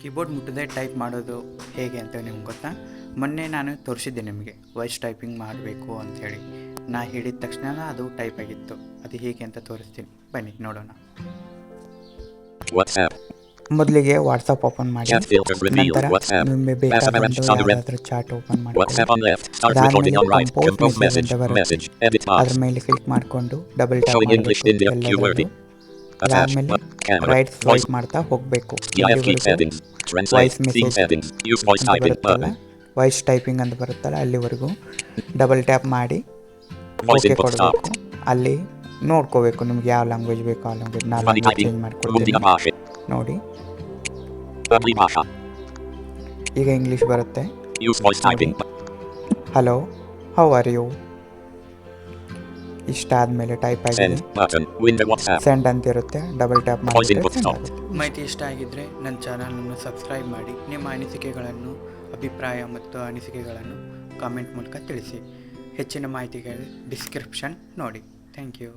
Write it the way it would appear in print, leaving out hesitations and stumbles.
Keyboard ಮುಟ್ಟದೆ type ಮಾಡೋದು ಹೇಗೆ ಅಂತ ನಿಮ್ಗೆ ಗೊತ್ತಾ? ಮೊನ್ನೆ ನಾನು ತೋರಿಸಿದ್ದೆ ನಿಮಗೆ ವಾಯ್ಸ್ ಟೈಪಿಂಗ್ ಮಾಡಬೇಕು ಅಂಥೇಳಿ. ನಾ ಹೇಳಿದ ತಕ್ಷಣ ಅದು ಟೈಪ್ ಆಗಿತ್ತು. ಅದು ಹೇಗೆ ಅಂತ ತೋರಿಸ್ತೀನಿ, ಬನ್ನಿ ನೋಡೋಣ. ಮೊದಲಿಗೆ ವಾಟ್ಸಪ್ ಓಪನ್ ಮಾಡಿ, ನಂತರ ನಿಮಗೆ ಬೇಕಾದ ಒಂದು ಯಾವುದಾದ್ರೂ ಚಾಟ್ ಓಪನ್ ಮಾಡ್ಕೊಳ್ಳಿ. ಅದಾದಮೇಲೆ ಕಂಪೋಸ್ ಮೆಸೇಜ್ ಅಂತ ಬರುತ್ತೆ, ಅದ್ರ ಮೇಲೆ ಕ್ಲಿಕ್ ಮಾಡಿಕೊಂಡು ಡಬಲ್ ಟ್ಯಾಪ್ ಮಾಡಬೇಕು ಎಲ್ಲದರಲ್ಲೂ. ಅದಾದಮೇಲೆ ರೈಟ್ ಸ್ವೈಪ್ ಮಾಡ್ತಾ ಹೋಗಬೇಕು. ವಾಯ್ಸ್ ಮೆಸೇಜ್ ಅಂತ ಬರುತ್ತಲ್ಲ, ವಾಯ್ಸ್ ಟೈಪಿಂಗ್ ಅಂತ ಬರುತ್ತಲ್ಲ, ಅಲ್ಲಿವರೆಗೂ ಡಬಲ್ ಟ್ಯಾಪ್ ಮಾಡಿ ಓಕೆ ಕೊಡಬೇಕು. ಅಲ್ಲಿ ನೋಡ್ಕೋಬೇಕು ನಿಮ್ಗೆ ಯಾವ ಲ್ಯಾಂಗ್ವೇಜ್ ಬೇಕು ಆ ಲ್ಯಾಂಗ್ವೇಜ್. ನಾನು ಲ್ಯಾಂಗ್ವೇಜ್ ಚೇಂಜ್ ಮಾಡ್ಕೊಡ್ತೀನಿ ನೋಡಿ. ಈಗ ಇಂಗ್ಲೀಷ್ ಬರುತ್ತೆ. Hello, how are you? ಇಷ್ಟ ಆದಮೇಲೆ ಟೈಪ್ ಆಗಿದೆ, ಸೆಂಡ್ ಅಂತ ಇರುತ್ತೆ. ಡಬಲ್ ಟ್ಯಾಪ್ ಮಾಡಿದ್ರೆ ಸೆಂಡ್ ಆಗುತ್ತೆ. ಮಾಹಿತಿ ಇಷ್ಟ ಆಗಿದ್ದರೆ ನನ್ನ ಚಾನಲನ್ನು ಸಬ್ಸ್ಕ್ರೈಬ್ ಮಾಡಿ. ನಿಮ್ಮ ಅನಿಸಿಕೆಗಳನ್ನು, ಅಭಿಪ್ರಾಯ ಮತ್ತು ಅನಿಸಿಕೆಗಳನ್ನು ಕಾಮೆಂಟ್ ಮೂಲಕ ತಿಳಿಸಿ. ಹೆಚ್ಚಿನ ಮಾಹಿತಿಗಾಗಿ ಡಿಸ್ಕ್ರಿಪ್ಷನ್ ನೋಡಿ. Thank you.